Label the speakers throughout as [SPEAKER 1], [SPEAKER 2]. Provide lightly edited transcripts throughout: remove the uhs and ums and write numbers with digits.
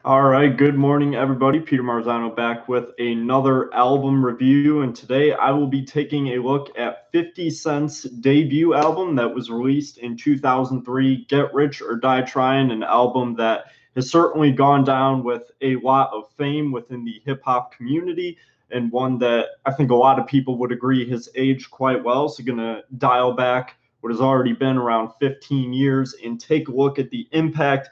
[SPEAKER 1] All right, good morning, everybody. Peter Marzano back with another album review, and today I will be taking a look at 50 Cent's debut album that was released in 2003, Get Rich or Die Tryin', an album that has certainly gone down with a lot of fame within the hip hop community, and one that I think a lot of people would agree has aged quite well. So, going to dial back what has already been around 15 years and take a look at the impact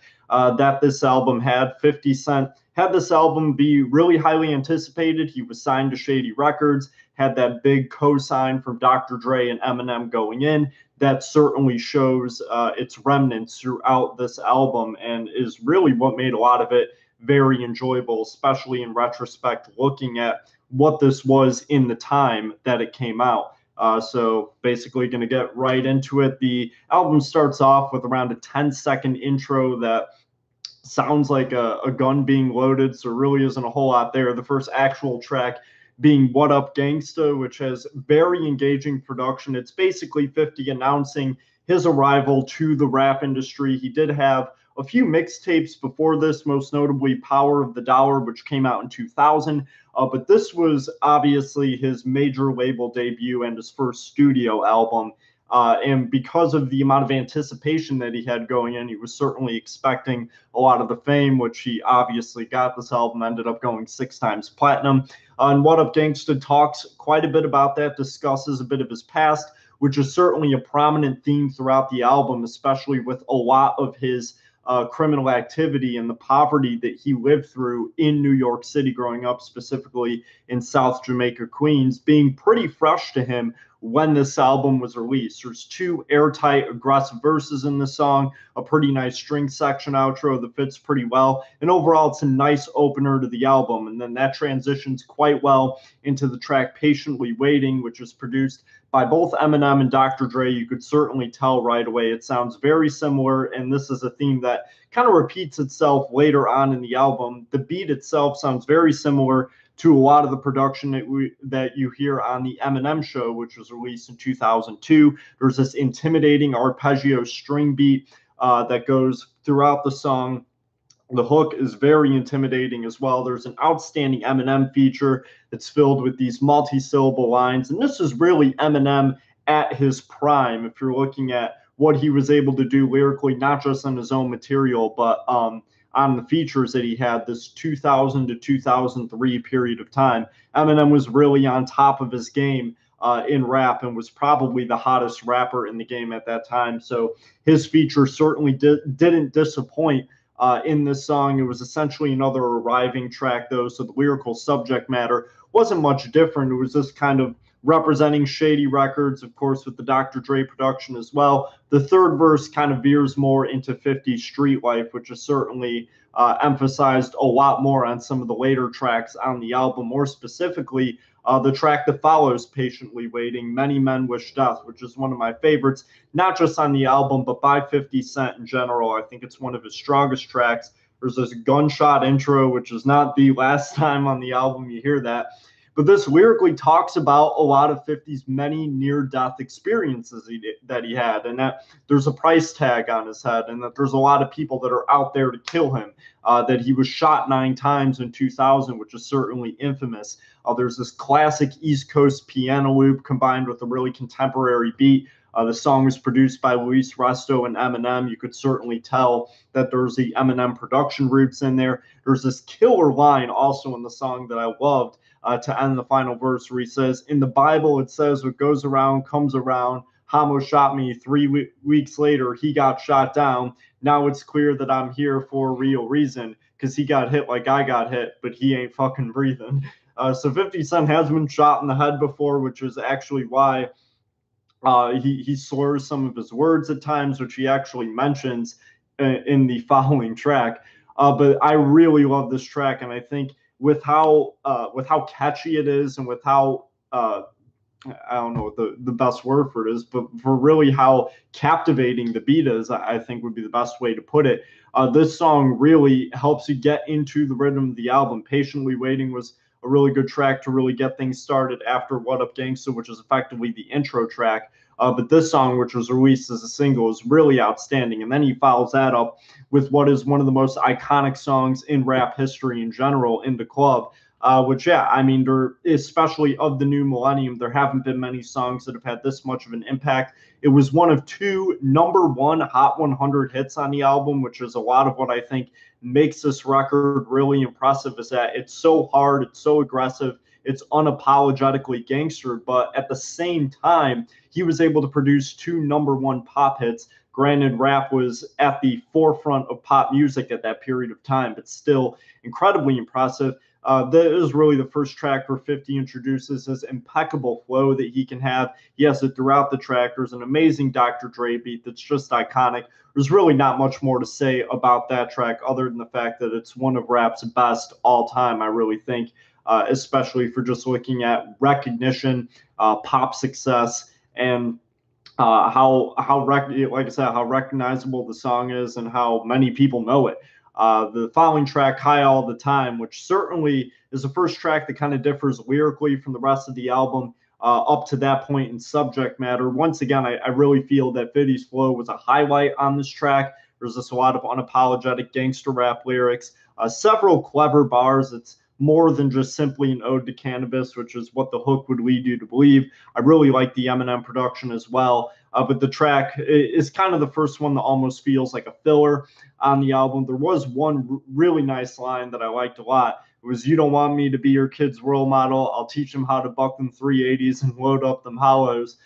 [SPEAKER 1] that this album had. 50 Cent had this album be really highly anticipated. He was signed to Shady Records, had that big co-sign from Dr. Dre and Eminem going in. That certainly shows its remnants throughout this album and is really what made a lot of it very enjoyable, especially in retrospect, looking at what this was in the time that it came out. So basically, going to get right into it. The album starts off with around a 10-second intro that sounds like a gun being loaded, so really isn't a whole lot there. The first actual track being What Up Gangsta, which has very engaging production. It's basically 50 announcing his arrival to the rap industry. He did have a few mixtapes before this, most notably Power of the Dollar, which came out in 2000. But this was obviously his major label debut and his first studio album. And because of the amount of anticipation that he had going in, he was certainly expecting a lot of the fame, which he obviously got. This album ended up going 6 times platinum. And What Up Gangsta talks quite a bit about that, discusses a bit of his past, which is certainly a prominent theme throughout the album, especially with a lot of his criminal activity and the poverty that he lived through in New York City growing up, specifically in South Jamaica, Queens, being pretty fresh to him when this album was released. There's two airtight, aggressive verses in the song, a pretty nice string section outro that fits pretty well. And overall, it's a nice opener to the album. And then that transitions quite well into the track Patiently Waiting, which is produced by both Eminem and Dr. Dre. You could certainly tell right away it sounds very similar, and this is a theme that kind of repeats itself later on in the album. The beat itself sounds very similar to a lot of the production that you hear on the Eminem show, which was released in 2002. There's this intimidating arpeggio string beat that goes throughout the song. The hook is very intimidating as well. There's an outstanding Eminem feature that's filled with these multi-syllable lines. And this is really Eminem at his prime, if you're looking at what he was able to do lyrically, not just on his own material, but on the features that he had this 2000 to 2003 period of time. Eminem was really on top of his game in rap and was probably the hottest rapper in the game at that time. So his feature certainly didn't disappoint in this song. It was essentially another arriving track, though, so the lyrical subject matter wasn't much different. It was just kind of representing Shady Records, of course, with the Dr. Dre production as well. The third verse kind of veers more into 50 street life, which is certainly emphasized a lot more on some of the later tracks on the album. More specifically, the track that follows, Patiently Waiting, Many Men Wish Death, which is one of my favorites, not just on the album, but by 50 Cent in general. I think it's one of his strongest tracks. There's this gunshot intro, which is not the last time on the album you hear that. But this lyrically talks about a lot of 50's many near-death experiences that he had, and that there's a price tag on his head, and that there's a lot of people that are out there to kill him, that he was shot 9 times in 2000, which is certainly infamous. There's this classic East Coast piano loop combined with a really contemporary beat. The song was produced by Luis Resto and Eminem. You could certainly tell that there's the Eminem production roots in there. There's this killer line also in the song that I loved to end the final verse where he says, in the Bible, it says what goes around comes around. Hamo shot me 3 weeks later. He got shot down. Now it's clear that I'm here for a real reason because he got hit like I got hit, but he ain't fucking breathing. So 50 Cent has been shot in the head before, which is actually why he slurs some of his words at times, which he actually mentions in the following track. But I really love this track, and I think with how catchy it is, and with how I don't know what the best word for it is, but for really how captivating the beat is, I think would be the best way to put it. This song really helps you get into the rhythm of the album. Patiently Waiting was a really good track to really get things started after What Up Gangsta, which is effectively the intro track. But this song, which was released as a single, is really outstanding. And then he follows that up with what is one of the most iconic songs in rap history in general, In the Club. Which, yeah, I mean, there, especially of the new millennium, there haven't been many songs that have had this much of an impact. It was one of two #1 Hot 100 hits on the album, which is a lot of what I think makes this record really impressive, is that it's so hard, it's so aggressive, it's unapologetically gangster, but at the same time, he was able to produce two #1 pop hits. Granted, rap was at the forefront of pop music at that period of time, but still incredibly impressive. That is really the first track where 50 introduces his impeccable flow that he can have. He has it throughout the track. There's an amazing Dr. Dre beat that's just iconic. There's really not much more to say about that track other than the fact that it's one of rap's best all time, I really think, especially for just looking at recognition, pop success, and like I said, how recognizable the song is and how many people know it. The following track, High All the Time, which certainly is the first track that kind of differs lyrically from the rest of the album up to that point in subject matter. Once again, I really feel that 50's flow was a highlight on this track. There's just a lot of unapologetic gangster rap lyrics, several clever bars. It's more than just simply an ode to cannabis, which is what the hook would lead you to believe. I really like the Eminem production as well. But the track is kind of the first one that almost feels like a filler on the album. There was one really nice line that I liked a lot. It was, "You don't want me to be your kid's role model. I'll teach them how to buck them 380s and load up them hollows."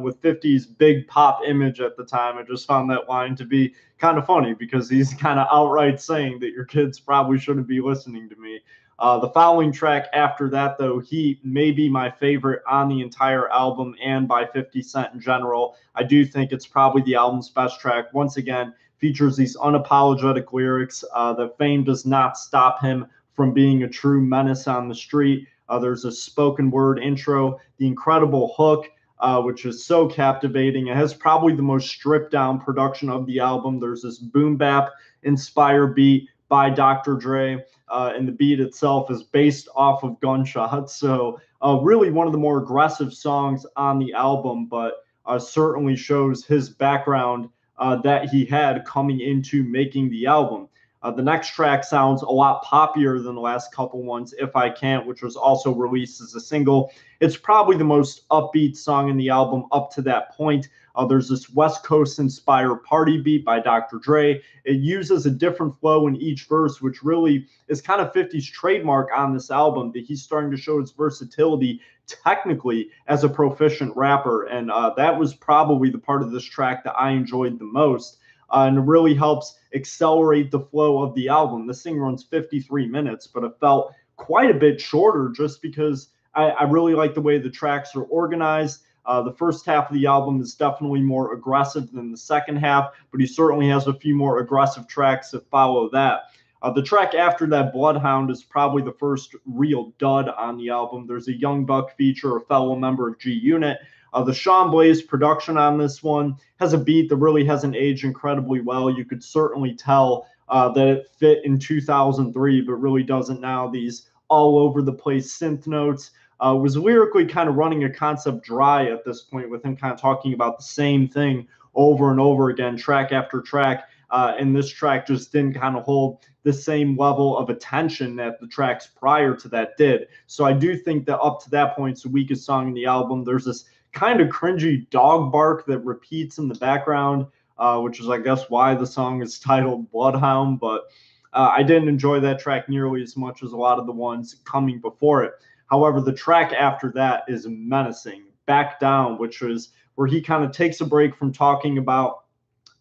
[SPEAKER 1] With 50's big pop image at the time, I just found that line to be kind of funny because he's kind of outright saying that your kids probably shouldn't be listening to me. The following track after that, though, Heat, may be my favorite on the entire album and by 50 Cent in general. I do think it's probably the album's best track. Once again, features these unapologetic lyrics. That fame does not stop him from being a true menace on the street. There's a spoken word intro, the incredible hook, which is so captivating. It has probably the most stripped down production of the album. There's this boom bap inspired beat by Dr. Dre, and the beat itself is based off of gunshots. So really one of the more aggressive songs on the album, but certainly shows his background that he had coming into making the album. The next track sounds a lot poppier than the last couple ones, If I Can't, which was also released as a single. It's probably the most upbeat song in the album up to that point. There's this West Coast inspired party beat by Dr. Dre. It uses a different flow in each verse, which really is kind of 50's trademark on this album, that he's starting to show his versatility technically as a proficient rapper. And that was probably the part of this track that I enjoyed the most. And it really helps accelerate the flow of the album. This thing runs 53 minutes, but it felt quite a bit shorter just because I really like the way the tracks are organized. The first half of the album is definitely more aggressive than the second half, but he certainly has a few more aggressive tracks that follow that. The track after that, Bloodhound, is probably the first real dud on the album. There's a Young Buck feature, a fellow member of G Unit. The Sean Blaze production on this one has a beat that really hasn't aged incredibly well. You could certainly tell that it fit in 2003, but really doesn't now. These all over the place synth notes. Was lyrically kind of running a concept dry at this point, with him kind of talking about the same thing over and over again, track after track. And this track just didn't kind of hold the same level of attention that the tracks prior to that did. So I do think that up to that point, it's the weakest song in the album. There's this kind of cringy dog bark that repeats in the background, which is, I guess, why the song is titled Bloodhound. But I didn't enjoy that track nearly as much as a lot of the ones coming before it. However, the track after that is menacing, Back Down, which is where he kind of takes a break from talking about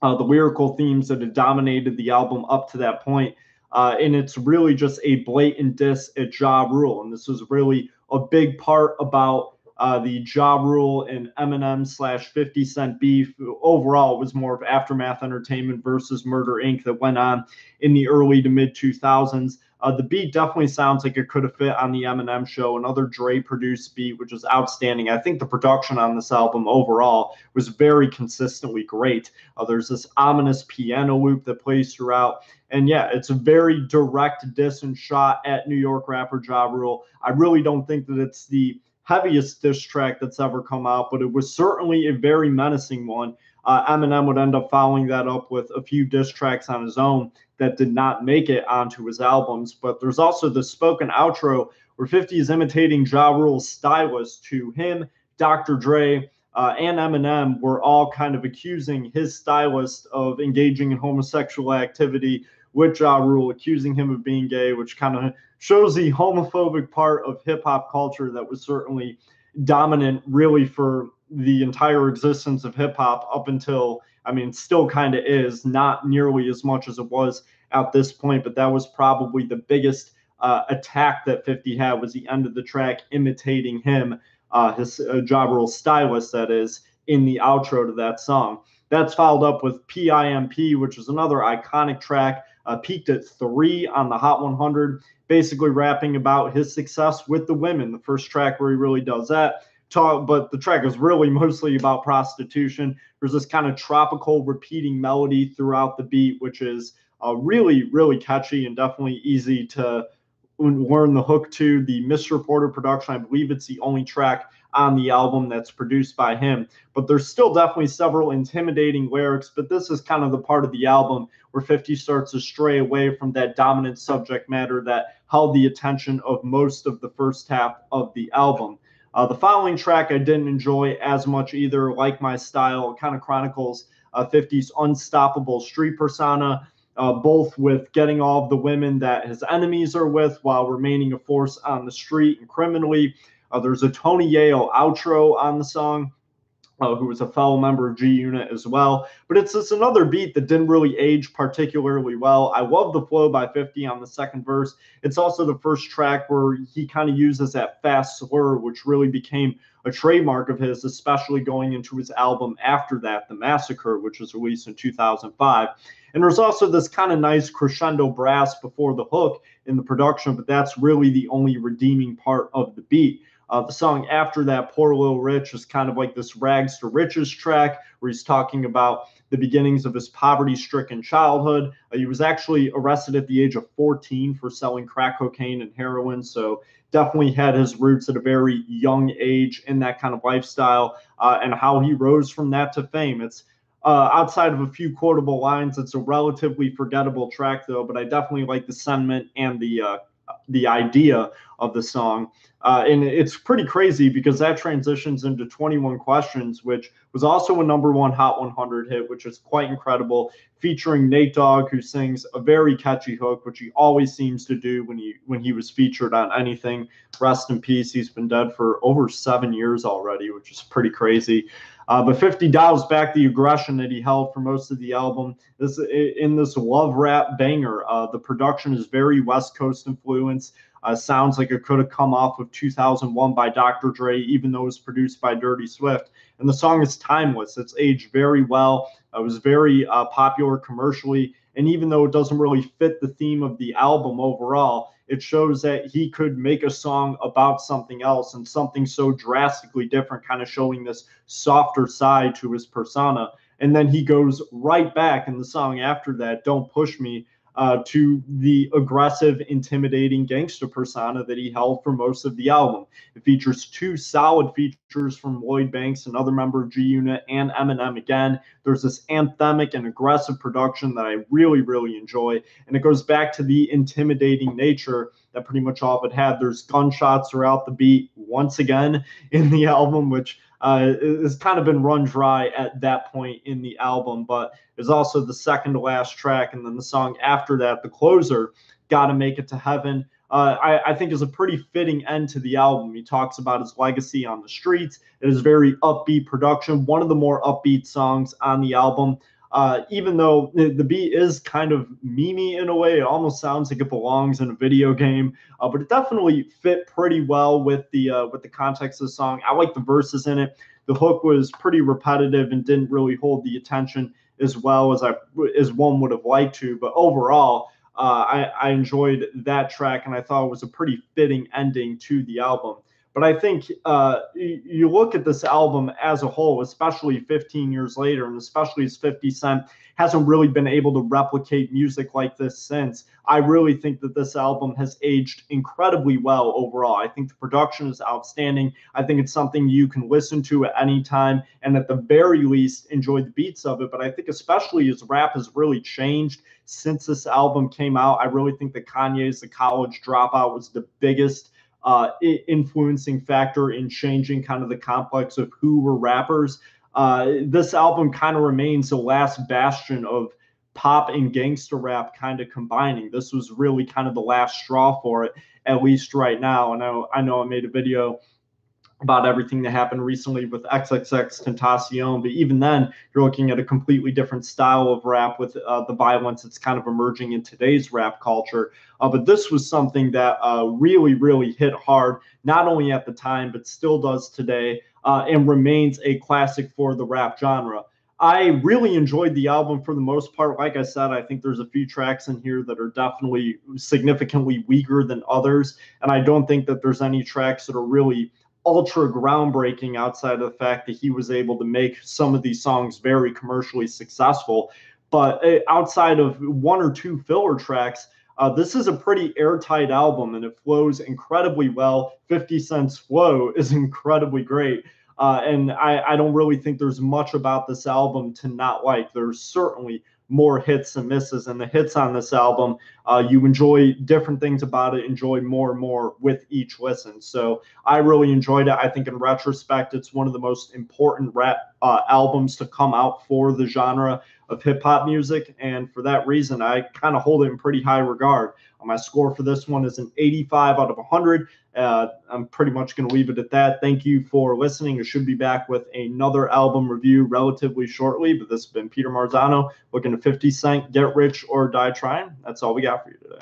[SPEAKER 1] the lyrical themes that had dominated the album up to that point. And it's really just a blatant diss at Ja Rule. And this was really a big part about the Ja Rule and Eminem / 50 Cent beef. Overall, it was more of Aftermath Entertainment versus Murder Inc. that went on in the early to mid 2000s. The beat definitely sounds like it could have fit on the Eminem show. Another Dre-produced beat, which is outstanding. I think the production on this album overall was very consistently great. There's this ominous piano loop that plays throughout. And yeah, it's a very direct diss and shot at New York rapper Ja Rule. I really don't think that it's the heaviest diss track that's ever come out, but it was certainly a very menacing one. Eminem would end up following that up with a few diss tracks on his own that did not make it onto his albums. But there's also the spoken outro where 50 is imitating Ja Rule's stylist. To him, Dr. Dre, and Eminem were all kind of accusing his stylist of engaging in homosexual activity with Ja Rule, accusing him of being gay, which kind of shows the homophobic part of hip hop culture that was certainly dominant really for the entire existence of hip hop up until, I mean, still kind of is, not nearly as much as it was at this point, but that was probably the biggest attack that 50 had, was the end of the track imitating him, his Ja Rule stylist, that is, in the outro to that song. That's followed up with P.I.M.P, which is another iconic track, peaked at 3 on the Hot 100, basically rapping about his success with the women. The first track where he really does that. But the track is really mostly about prostitution. There's this kind of tropical repeating melody throughout the beat, which is really, really catchy and definitely easy to learn the hook to. The Misreported production, I believe it's the only track on the album that's produced by him. But there's still definitely several intimidating lyrics, but this is kind of the part of the album where 50 starts to stray away from that dominant subject matter that held the attention of most of the first half of the album. The following track I didn't enjoy as much either. Like My Style, it kind of chronicles 50's unstoppable street persona, both with getting all of the women that his enemies are with while remaining a force on the street and criminally. There's a Tony Yayo outro on the song, who was a fellow member of G Unit as well. But it's just another beat that didn't really age particularly well. I love the flow by 50 on the second verse. It's also the first track where he kind of uses that fast slur, which really became a trademark of his, especially going into his album after that, The Massacre, which was released in 2005. And there's also this kind of nice crescendo brass before the hook in the production, but that's really the only redeeming part of the beat. The song after that, Poor Lil Rich, is kind of like this rags to riches track where he's talking about the beginnings of his poverty-stricken childhood. He was actually arrested at the age of 14 for selling crack cocaine and heroin, so definitely had his roots at a very young age in that kind of lifestyle, and how he rose from that to fame. It's outside of a few quotable lines, it's a relatively forgettable track, though, but I definitely like the sentiment and the idea of the song. And it's pretty crazy because that transitions into 21 Questions, which was also a #1 Hot 100 hit, which is quite incredible, featuring Nate Dogg, who sings a very catchy hook, which he always seems to do when he was featured on anything. Rest in peace. He's been dead for over 7 years already, which is pretty crazy. But 50 dials back the aggression that he held for most of the album. In this love rap banger, the production is very West Coast influence. Sounds like it could have come off of 2001 by Dr. Dre, even though it was produced by Dirty Swift. And the song is timeless. It's aged very well. It was very popular commercially. And even though it doesn't really fit the theme of the album overall, it shows that he could make a song about something else and something so drastically different, kind of showing this softer side to his persona. And then he goes right back in the song after that, Don't Push Me, to the aggressive, intimidating gangster persona that he held for most of the album. It features 2 solid features from Lloyd Banks, another member of G Unit, and Eminem again. There's this anthemic and aggressive production that I really, really enjoy. And it goes back to the intimidating nature that pretty much all of it had. There's gunshots throughout the beat once again in the album, which has kind of been run dry at that point in the album, but is also the second to last track. And then the song after that, the closer, Gotta Make It to Heaven, I think is a pretty fitting end to the album. He talks about his legacy on the streets. It is very upbeat production, one of the more upbeat songs on the album. Even though the beat is kind of memey in a way, it almost sounds like it belongs in a video game. But it definitely fit pretty well with the context of the song. I like the verses in it. The hook was pretty repetitive and didn't really hold the attention as well as one would have liked to. But overall, I enjoyed that track, and I thought it was a pretty fitting ending to the album. But I think you look at this album as a whole, especially 15 years later, and especially as 50 Cent hasn't really been able to replicate music like this since. I really think that this album has aged incredibly well overall. I think the production is outstanding. I think it's something you can listen to at any time and at the very least enjoy the beats of it. But I think especially as rap has really changed since this album came out, I really think that Kanye's The College Dropout was the biggest influencing factor in changing kind of the complex of who were rappers. This album kind of remains the last bastion of pop and gangster rap kind of combining. This was really kind of the last straw for it, at least right now. And I know I made a video about everything that happened recently with XXXTentacion, but even then, you're looking at a completely different style of rap with the violence that's kind of emerging in today's rap culture. But this was something that really, really hit hard, not only at the time, but still does today, and remains a classic for the rap genre. I really enjoyed the album for the most part. Like I said, I think there's a few tracks in here that are definitely significantly weaker than others, and I don't think that there's any tracks that are really ultra groundbreaking outside of the fact that he was able to make some of these songs very commercially successful. But outside of one or two filler tracks, this is a pretty airtight album and it flows incredibly well. 50 Cent's flow is incredibly great. And I don't really think there's much about this album to not like. There's certainly more hits and misses, and the hits on this album, you enjoy different things about it, enjoy more and more with each listen. So I really enjoyed it. I think in retrospect, it's one of the most important rap albums to come out for the genre of hip hop music. And for that reason, I kind of hold it in pretty high regard. My score for this one is an 85 out of 100. I'm pretty much going to leave it at that. Thank you for listening. I should be back with another album review relatively shortly, but this has been Peter Marzano looking to 50 Cent, Get Rich or Die Tryin'. That's all we got for you today.